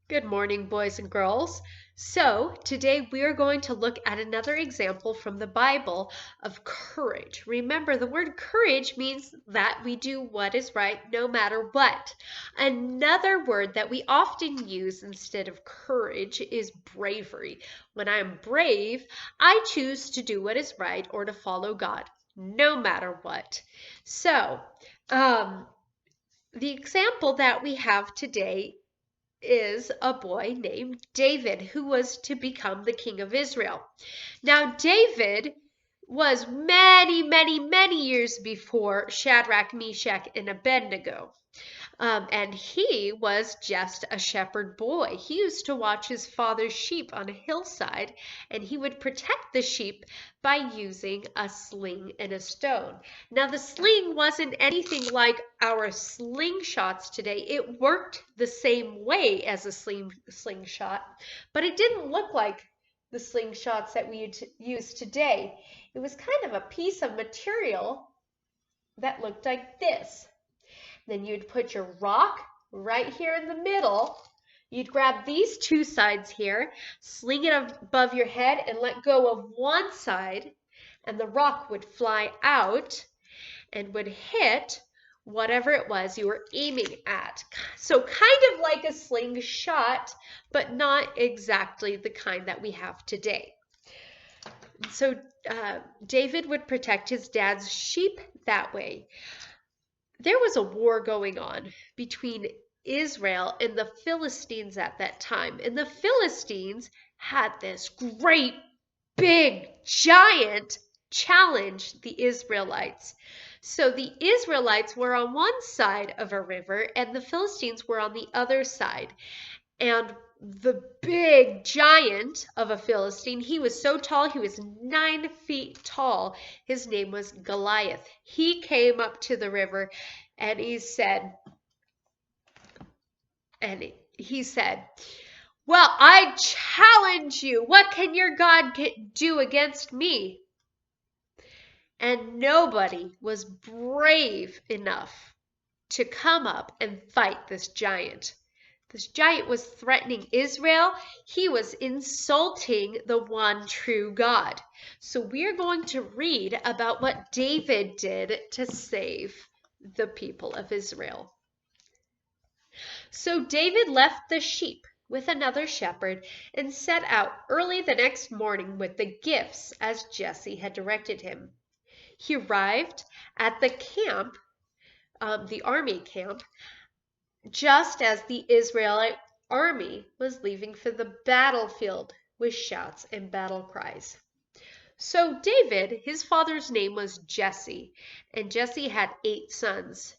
Good morning, boys and girls. So, today we are going to look at another example from the Bible of courage. Remember, the word courage means that we do what is right no matter what. Another word that we often use instead of courage is bravery. When I am brave, I choose to do what is right or to follow God, no matter what. So, the example that we have today is a boy named David who was to become the king of Israel. Now, David was many years before Shadrach, Meshach, and Abednego. And he was just a shepherd boy. He used to watch his father's sheep on a hillside, and he would protect the sheep by using a sling and a stone. Now, the sling wasn't anything like our slingshots today. It worked the same way as a slingshot, but it didn't look like the slingshots that we use today. It was kind of a piece of material that looked like this. Then you'd put your rock right here in the middle. You'd grab these two sides here, sling it above your head and let go of one side, and the rock would fly out and would hit whatever it was you were aiming at. So kind of like a slingshot, but not exactly the kind that we have today. So David would protect his dad's sheep that way. There was a war going on between Israel and the Philistines at that time. And the Philistines had this great, big, giant challenge the Israelites. So the Israelites were on one side of a river and the Philistines were on the other side. And the big giant of a Philistine, he was so tall, he was 9 feet tall. His name was Goliath. He came up to the river and he said, well, I challenge you. What can your God do against me? And nobody was brave enough to come up and fight this giant. This giant was threatening Israel. He was insulting the one true God. So we're going to read about what David did to save the people of Israel. So David left the sheep with another shepherd and set out early the next morning with the gifts as Jesse had directed him. He arrived at the camp, the army camp, just as the Israelite army was leaving for the battlefield with shouts and battle cries. So David, his father's name was Jesse, and Jesse had 8 sons.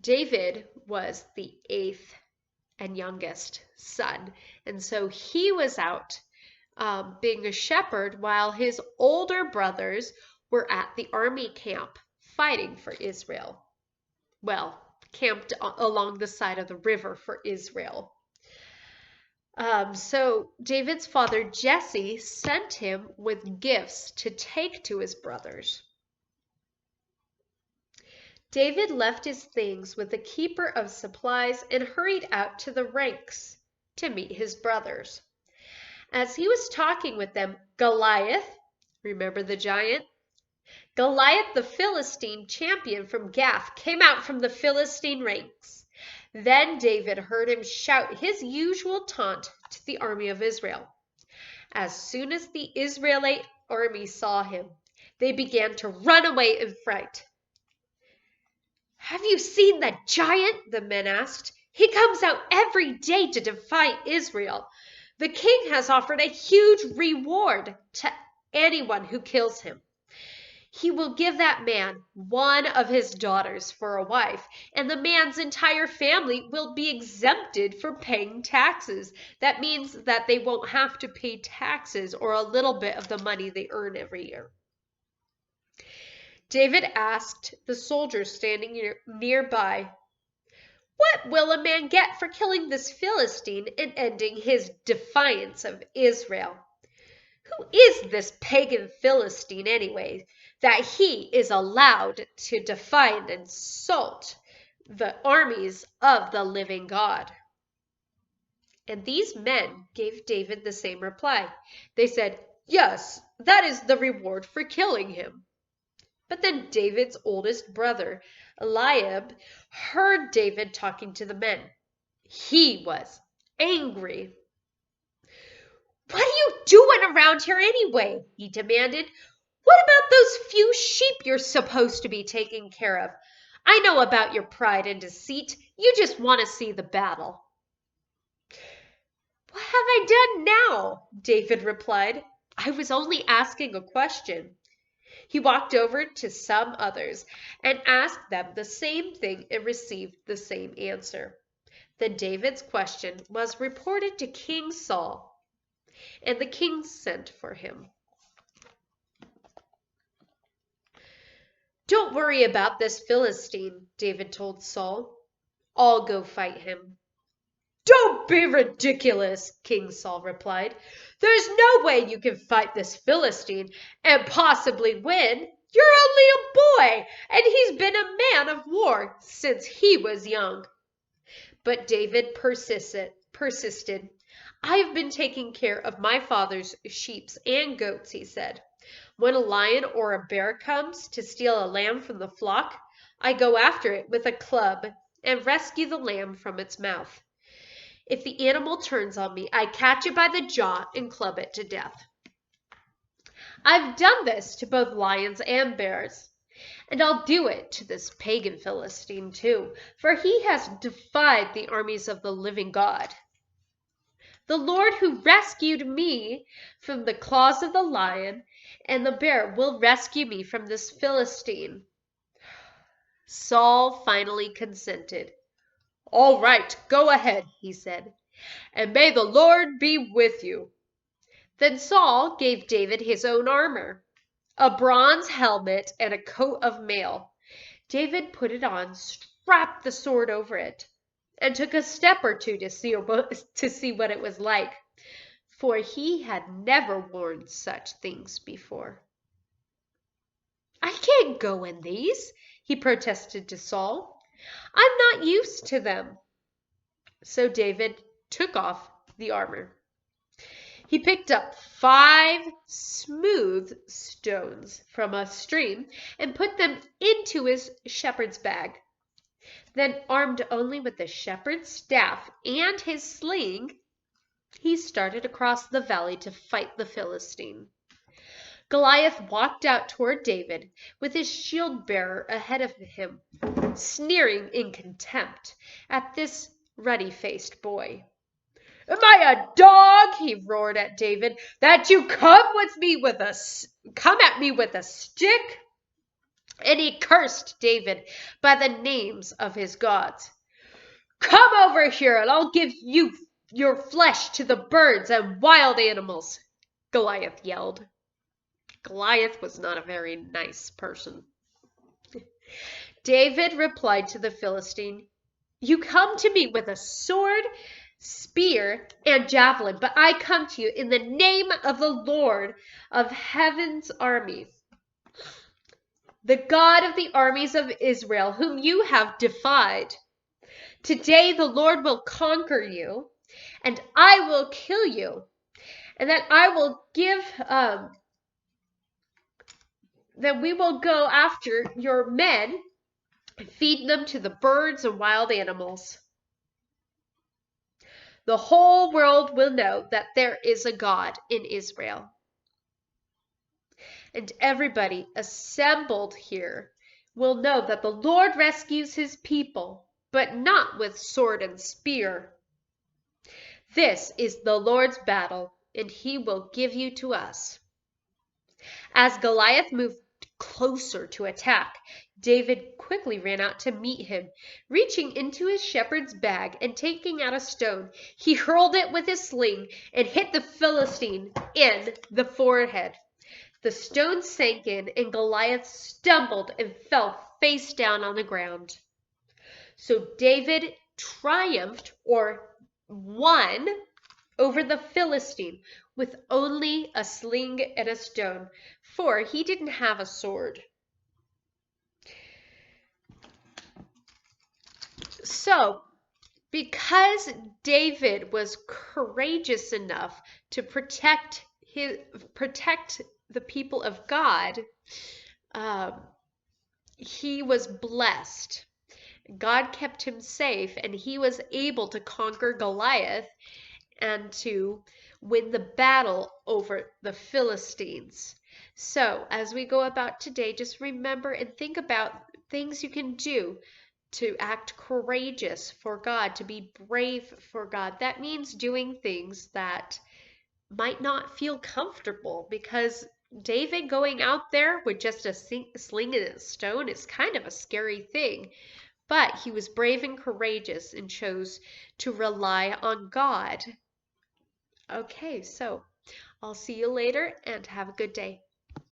David was the 8th and youngest son, and so he was out being a shepherd while his older brothers were at the army camp fighting for Israel. Well, camped along the side of the river for Israel. So David's father Jesse sent him with gifts to take to his brothers. David left his things with the keeper of supplies and hurried out to the ranks to meet his brothers. As he was talking with them, Goliath, remember the giant? Goliath, the Philistine champion from Gath, came out from the Philistine ranks. Then David heard him shout his usual taunt to the army of Israel. As soon as the Israelite army saw him, they began to run away in fright. "Have you seen that giant?" the men asked. "He comes out every day to defy Israel. The king has offered a huge reward to anyone who kills him. He will give that man one of his daughters for a wife, and the man's entire family will be exempted from paying taxes. That means that they won't have to pay taxes or a little bit of the money they earn every year." David asked the soldiers standing nearby, "What will a man get for killing this Philistine and ending his defiance of Israel? Who is this pagan Philistine anyway, that he is allowed to defy and insult the armies of the living God?" And these men gave David the same reply. They said, "Yes, that is the reward for killing him." But then David's oldest brother, Eliab, heard David talking to the men. He was angry. "What are you doing around here anyway?" he demanded. "What about those few sheep you're supposed to be taking care of? I know about your pride and deceit. You just want to see the battle." "What have I done now?" David replied. "I was only asking a question." He walked over to some others and asked them the same thing and received the same answer. Then David's question was reported to King Saul, and the king sent for him. "Don't worry about this Philistine," David told Saul. "I'll go fight him." "Don't be ridiculous," King Saul replied. "There's no way you can fight this Philistine and possibly win. You're only a boy, and he's been a man of war since he was young." But David persisted. "I've been taking care of my father's sheep and goats," he said. "When a lion or a bear comes to steal a lamb from the flock, I go after it with a club and rescue the lamb from its mouth. If the animal turns on me, I catch it by the jaw and club it to death. I've done this to both lions and bears, and I'll do it to this pagan Philistine too, for he has defied the armies of the living God. The Lord who rescued me from the claws of the lion and the bear will rescue me from this Philistine." Saul finally consented. "All right, go ahead," he said, "and may the Lord be with you." Then Saul gave David his own armor, a bronze helmet and a coat of mail. David put it on, strapped the sword over it, and took a step or two to see what it was like, for he had never worn such things before. "I can't go in these," he protested to Saul. "I'm not used to them." So David took off the armor. He picked up 5 smooth stones from a stream and put them into his shepherd's bag. Then, armed only with the shepherd's staff and his sling, he started across the valley to fight the Philistine. Goliath walked out toward David with his shield bearer ahead of him, sneering in contempt at this ruddy-faced boy. "Am I a dog," he roared at David, "that you come at me with a stick?" And he cursed David by the names of his gods. "Come over here and I'll give you your flesh to the birds and wild animals," Goliath yelled. Goliath was not a very nice person. David replied to the Philistine, "You come to me with a sword, spear, and javelin, but I come to you in the name of the Lord of heaven's armies, the God of the armies of Israel, whom you have defied. Today the Lord will conquer you, and I will kill you, and then we will go after your men and feed them to the birds and wild animals. The whole world will know that there is a God in Israel." And everybody assembled here will know that the Lord rescues his people, but not with sword and spear. This is the Lord's battle, and he will give you to us. As Goliath moved closer to attack, David quickly ran out to meet him. Reaching into his shepherd's bag and taking out a stone, he hurled it with his sling and hit the Philistine in the forehead. The stone sank in, and Goliath stumbled and fell face down on the ground. So David triumphed, or won, over the Philistine with only a sling and a stone, for he didn't have a sword. So Because David was courageous enough to protect the people of God, um, he was blessed. God kept him safe, and he was able to conquer Goliath and to win the battle over the Philistines. So, as we go about today, just remember and think about things you can do to act courageous for God, to be brave for God. That means doing things that might not feel comfortable, because David going out there with just a sling and a stone is kind of a scary thing. But he was brave and courageous and chose to rely on God. Okay, so I'll see you later and have a good day.